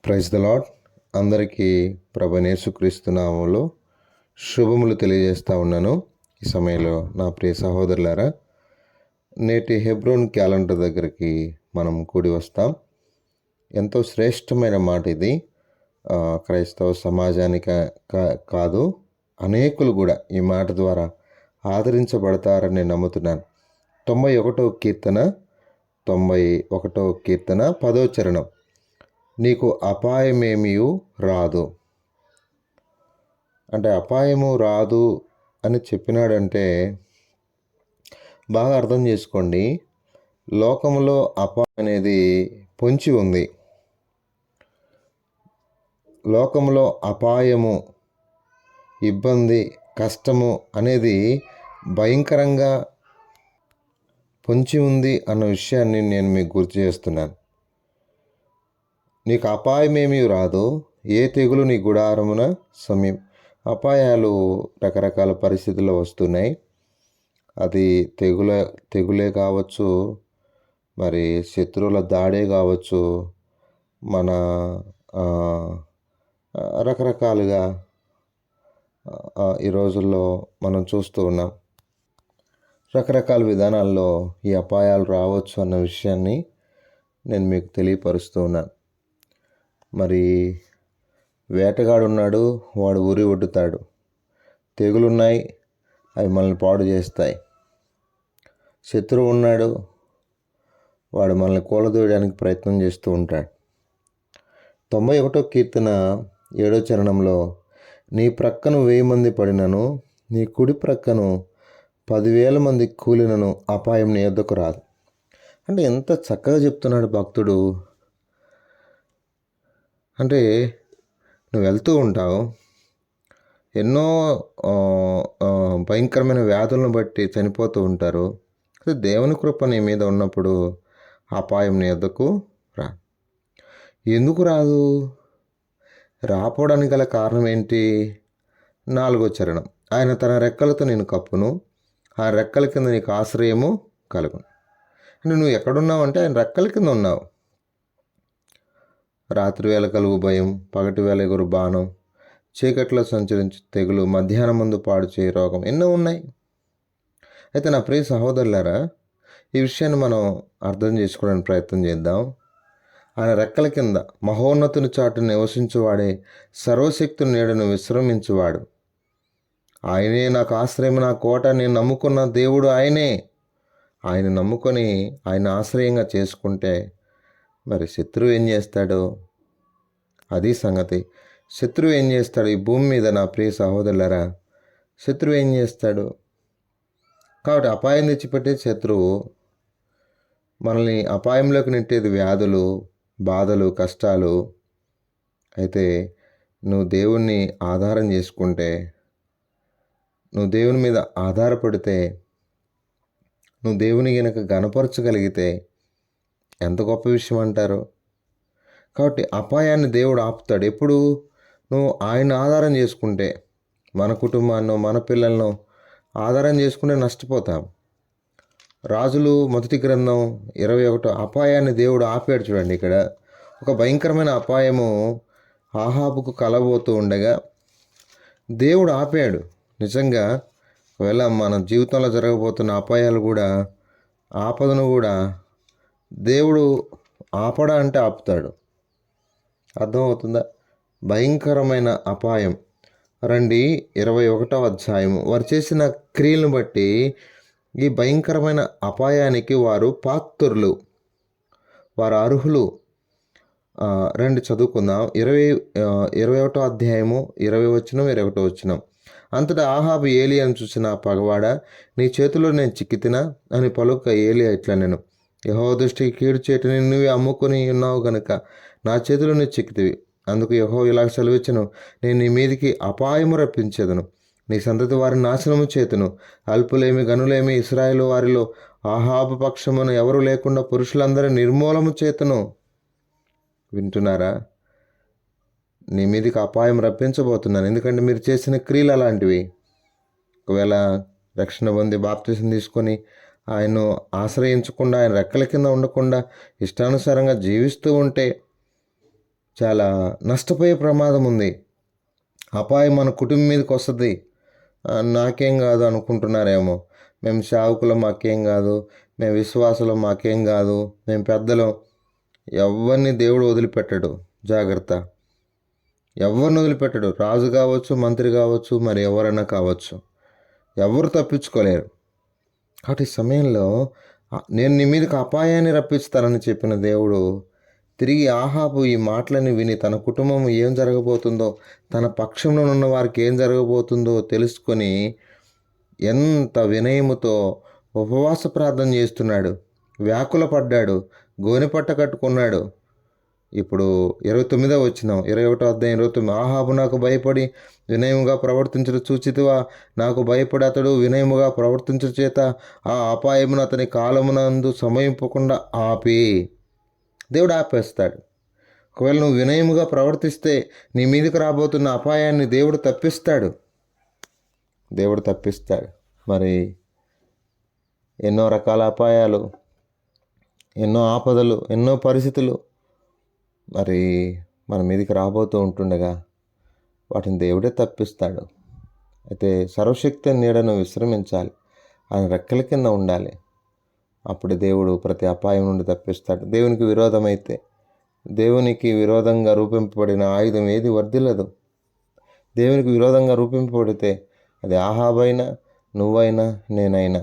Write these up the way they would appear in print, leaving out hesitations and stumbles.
Praise the lord. అందరికీ ప్రభువైన యేసుక్రీస్తు నామములో శుభములు తెలియజేస్తూ ఉన్నాను. ఈ సమయంలో నా ప్రియ సహోదరులారా, నేటి హెబ్రోన్ క్యాలెండర్ దగ్గరికి మనం కూడి వస్తాం. ఎంతో శ్రేష్టమైన మాట ఇది. క్రైస్తవ సమాజానికి కాదు, అనేకులు కూడా ఈ మాట ద్వారా ఆదరించబడతారని నేను నమ్ముతున్నాను. 91వ కీర్తన 10వ చరణం, నీకు అపాయమేమీ రాదు. అంటే అపాయము రాదు అని చెప్పినాడంటే బాగా అర్థం చేసుకోండి. లోకంలో అపాయం అనేది పొంచి ఉంది. లోకంలో అపాయము, ఇబ్బంది, కష్టము అనేది భయంకరంగా పొంచి ఉంది అన్న విషయాన్ని నేను మీకు గుర్తు చేస్తున్నాను. నీకు అపాయమేమీ రాదు, ఏ తెగులు నీ గుడారమున సమీప. అపాయాలు రకరకాల పరిస్థితుల్లో వస్తున్నాయి. అది తెగులే కావచ్చు, మరి శత్రువుల దాడే కావచ్చు, మన రకరకాలుగా ఈ రోజుల్లో మనం చూస్తూ ఉన్నాం. రకరకాల విధానాల్లో ఈ అపాయాలు రావచ్చు అన్న విషయాన్ని నేను మీకు తెలియపరుస్తూ ఉన్నాను. మరి వేటగాడు ఉన్నాడు, వాడు ఉరి ఒడ్డుతాడు. తెగులున్నాయి, అవి మనల్ని పాడు చేస్తాయి. శత్రువు ఉన్నాడు, వాడు మనల్ని కూలదోయడానికి ప్రయత్నం చేస్తూ ఉంటాడు. 91వ కీర్తన 7వ చరణంలో, నీ ప్రక్కను 1000 మంది పడినను, నీ కుడి ప్రక్కను 10,000 మంది కూలినను అపాయం నీ యొద్దకు రాదు. అంటే ఎంత చక్కగా చెప్తున్నాడు భక్తుడు. అంటే నువ్వు వెళ్తూ ఉంటావు, ఎన్నో భయంకరమైన వ్యాధులను బట్టి చనిపోతూ ఉంటారు. అదే దేవుని కృప నీ మీద ఉన్నప్పుడు అపాయం నీ యొద్దకు రా. ఎందుకు రాదు? రాపోవడానికి గల కారణం ఏంటి? 4వ చరణం, ఆయన తన రెక్కలతో నేను కప్పును, ఆ రెక్కల కింద నీకు ఆశ్రయము కలుగును. అంటే నువ్వు ఎక్కడున్నావు అంటే ఆయన రెక్కల కింద ఉన్నావు. రాత్రి వేళ కలుగు భయం, పగటి వేళ ఎగురు బాణం, చీకట్లో సంచరించు తెగులు, మధ్యాహ్నం ముందు పాడు చేయ రోగం, ఎన్నో ఉన్నాయి. అయితే నా ప్రియ సహోదరులారా, ఈ విషయాన్ని మనం అర్థం చేసుకోవడానికి ప్రయత్నం చేద్దాం. ఆయన రెక్కల కింద మహోన్నతుని చాటు నివసించువాడే, సర్వశక్తుని నీడను విశ్రమించువాడు. ఆయనే నాకు ఆశ్రయం, నా కోట, నేను నమ్ముకున్న దేవుడు ఆయనే. ఆయన నమ్ముకొని ఆయన ఆశ్రయంగా చేసుకుంటే మరి శత్రువు ఏం చేస్తాడు? అది సంగతి. శత్రువు ఏం చేస్తాడు ఈ భూమి మీద? నా ప్రియ సహోదరులారా, శత్రువు ఏం చేస్తాడు? కాబట్టి అపాయం తెచ్చిపెట్టే శత్రువు, మనల్ని అపాయంలోకి నెట్టేది వ్యాధులు, బాధలు, కష్టాలు. అయితే నువ్వు దేవుణ్ణి ఆధారం చేసుకుంటే, నువ్వు దేవుని మీద ఆధారపడితే, నువ్వు దేవుని గనక గణపరచగలిగితే ఎంత గొప్ప విషయం అంటారు. కాబట్టి అపాయాన్ని దేవుడు ఆపుతాడు. ఎప్పుడు నువ్వు ఆయన ఆధారం చేసుకుంటే, మన కుటుంబాన్నో మన పిల్లలను ఆధారం చేసుకుంటే నష్టపోతాం. రాజులు మొదటి గ్రంథం 21 అపాయాన్ని దేవుడు ఆపాడు. చూడండి, ఇక్కడ ఒక భయంకరమైన అపాయము ఆహాబుకు కలబోతూ ఉండగా దేవుడు ఆపాడు. నిజంగా ఒకవేళ మన జీవితంలో జరగబోతున్న అపాయాలు కూడా, ఆపదను కూడా దేవుడు ఆపడా అంటే ఆపుతాడు. అర్థమవుతుందా? భయంకరమైన అపాయం. రండి 21వ అధ్యాయము. వారు చేసిన క్రియలను బట్టి ఈ భయంకరమైన అపాయానికి వారు పాత్రులు, వారు అర్హులు. రండి చదువుకుందాం. 21వ అధ్యాయము 20-21. అంతటా ఆహాబు ఏలియాను చూసిన, పగవాడ, నీ చేతిలో నేను చిక్కితినా అని పలుక ఏలియా ఇట్లా, నేను యెహోవా దృష్టికి కీడు చేయటని నువ్వే అమ్ముకొని ఉన్నావు గనుక నా చేతిలో నువ్వు చిక్కితివి. అందుకు యెహోవా ఇలా సెలవిచ్చెను, నేను నీ మీదికి అపాయము రప్పించేదను, నీ సంతతి వారిని నాశనము చేతును. అల్పులేమి గనులేమి ఇశ్రాయేలు వారిలో ఆహాబు పక్షమున ఎవరు లేకుండా పురుషులందరూ నిర్మూలము చేతును. వింటున్నారా? నీ మీదికి అపాయం రప్పించబోతున్నాను. ఎందుకంటే మీరు చేసిన క్రియలు అలాంటివి. ఒకవేళ రక్షణ పొంది బాప్తిసం తీసుకొని ఆయన్ను ఆశ్రయించకుండా, ఆయన రెక్కల కింద ఉండకుండా ఇష్టానుసారంగా జీవిస్తూ ఉంటే చాలా నష్టపోయే ప్రమాదం ఉంది. అపాయం మన కుటుంబం మీదకి వస్తుంది. నాకేం కాదు అనుకుంటున్నారేమో. మేము సేవకులం, మాకేం కాదు, మేము విశ్వాసులం, మాకేం కాదు, మేము పెద్దలం. ఎవరిని దేవుడు వదిలిపెట్టడు. జాగ్రత్త. ఎవరిని వదిలిపెట్టడు. రాజు కావచ్చు, మంత్రి కావచ్చు, మరి ఎవరైనా కావచ్చు, ఎవరు తప్పించుకోలేరు. కాబట్టి ఈ సమయంలో నేను నీ మీదకి అపాయాన్ని రప్పిస్తానని చెప్పిన దేవుడు తిరిగి ఆహాబు ఈ మాటలని విని తన కుటుంబం ఏం జరగబోతుందో, తన పక్షంలో ఉన్న వారికి ఏం జరగబోతుందో తెలుసుకొని ఎంత వినయముతో ఉపవాస ప్రార్థన చేస్తున్నాడు, వ్యాకుల పడ్డాడు, గోనెపట్ట కట్టుకున్నాడు. ఇప్పుడు 29వ వచనం, 21వ అధ్యాయం 29. ఆహాబు నాకు భయపడి వినయముగా ప్రవర్తించడు చూచితివా, నాకు భయపడి అతడు వినయముగా ప్రవర్తించడం చేత ఆ అపాయమును అతని కాలమునందు సమయింపకుండా ఆపి. దేవుడు ఆపేస్తాడు. ఒకవేళ నువ్వు వినయముగా ప్రవర్తిస్తే నీ మీదకి రాబోతున్న అపాయాన్ని దేవుడు తప్పిస్తాడు. మరి ఎన్నో రకాల అపాయాలు, ఎన్నో ఆపదలు, ఎన్నో పరిస్థితులు మరి మన మీదకి రాబోతూ ఉంటుండగా వాటిని దేవుడే తప్పిస్తాడు. అయితే సర్వశక్తి నీడను విశ్రమించాలి, ఆయన రెక్కల కింద ఉండాలి. అప్పుడు దేవుడు ప్రతి అపాయం నుండి తప్పిస్తాడు. దేవునికి విరోధంగా రూపింపబడిన ఆయుధం ఏది వర్ధిల్లదు. దేవునికి విరోధంగా రూపింపబడితే అది ఆహాబైనా, నువ్వైనా, నేనైనా,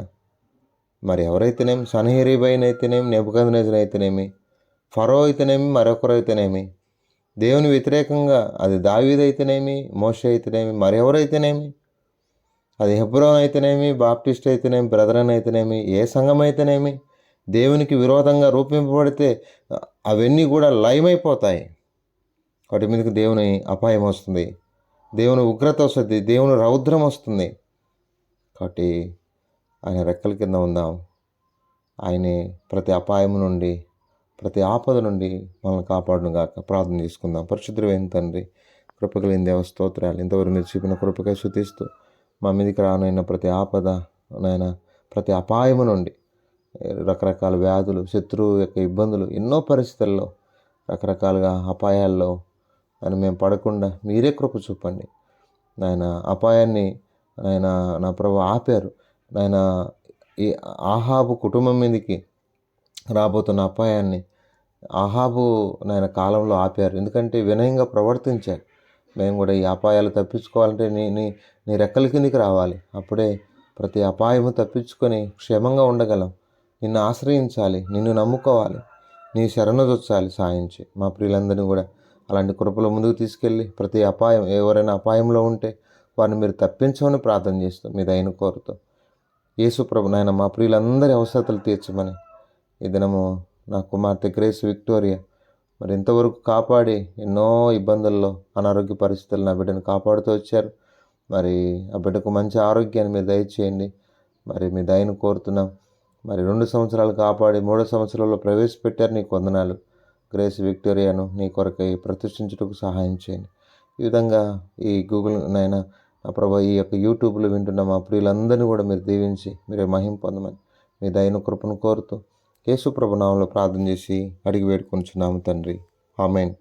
మరి ఎవరైతేనేమి, సన్హెరీబైన అయితేనేమి, నెబుకద్నెజర్ అయితేనేమి, ఫరో అయితేనేమి, మరొకరు అయితేనేమి, దేవుని వ్యతిరేకంగా అది దావీదు అయితేనేమి, మోషే అయితేనేమి, మరెవరైతేనేమి, అది హెబ్రోన్ అయితేనేమి, బాప్టిస్ట్ అయితేనేమి, బ్రదరన్ అయితేనేమి, ఏ సంఘం అయితేనేమి, దేవునికి విరోధంగా రూపింపబడితే అవన్నీ కూడా లయమైపోతాయి. వాటి మీదకి దేవుని అపాయం వస్తుంది, దేవుని ఉగ్రత వస్తుంది, దేవుని రౌద్రం వస్తుంది. కాబట్టి ఆయన రెక్కల కింద ఉందాం. ఆయనే ప్రతి అపాయం నుండి, ప్రతి ఆపద నుండి మనల్ని కాపాడును గాక. ప్రార్థన చేసుకుందాం. పరిశుద్ధుడైన తండ్రి, కృపగలిగిన దేవ స్తోత్రాలు. ఇంతవరకు మీరు చూపిన కృపకై స్తుతిస్తూ మా మీదకి రానైనా ప్రతి ఆపద నాయన, ప్రతి అపాయము నుండి, రకరకాల వ్యాధులు, శత్రువు యొక్క ఇబ్బందులు, ఎన్నో పరిస్థితుల్లో రకరకాలుగా అపాయాల్లో అని మేము పడకుండా మీరే కృప చూపండి నాయన. అపాయాన్ని నాయన నా ప్రభు ఆపారు నాయన. ఈ ఆహాబు కుటుంబం మీదకి రాబోతున్న అపాయాన్ని ఆహాబు నాయన కాలంలో ఆపారు. ఎందుకంటే వినయంగా ప్రవర్తించారు. మేము కూడా ఈ అపాయాలు తప్పించుకోవాలంటే నీ నీ నీ రెక్కల కిందికి రావాలి. అప్పుడే ప్రతి అపాయము తప్పించుకొని క్షేమంగా ఉండగలం. నిన్ను ఆశ్రయించాలి, నిన్ను నమ్ముకోవాలి, నీ శరణొచ్చాలి. సాయించి మా ప్రియులందరినీ కూడా అలాంటి కృపలో ముందుకు తీసుకెళ్ళి ప్రతి అపాయం, ఎవరైనా అపాయంలో ఉంటే వారిని మీరు తప్పించమని ప్రార్థన చేస్తూ మీ దయను కోరుతూ యేసు ప్రభు నాయన మా ప్రియులందరి అవసరతలు తీర్చమని ఈ దినము నా కుమార్తె గ్రేస్ విక్టోరియా మరి ఇంతవరకు కాపాడి ఎన్నో ఇబ్బందుల్లో, అనారోగ్య పరిస్థితులు నా బిడ్డను కాపాడుతూ వచ్చారు. మరి ఆ బిడ్డకు మంచి ఆరోగ్యాన్ని మీరు దయచేయండి. మరి మీ దయను కోరుతున్నాం. మరి 2 సంవత్సరాలు కాపాడి 3వ సంవత్సరంలో ప్రవేశపెట్టారు. నీకు వందనాలు. గ్రేస్ విక్టోరియాను నీ కొరకై ప్రతిష్ఠించుటకు సహాయం చేయండి. ఈ విధంగా ఈ గూగుల్ నైనా నా ప్రభా ఈ యొక్క యూట్యూబ్లో వింటున్న మా ప్రియులందరినీ కూడా మీరు దీవించి మీరే మహిమ పొందమని మీ దయను కృపను కోరుతూ యేసు ప్రభు నామములో ప్రార్థన చేసి అడిగి వేడుకొంచున్నాము తండ్రి. ఆమేన్.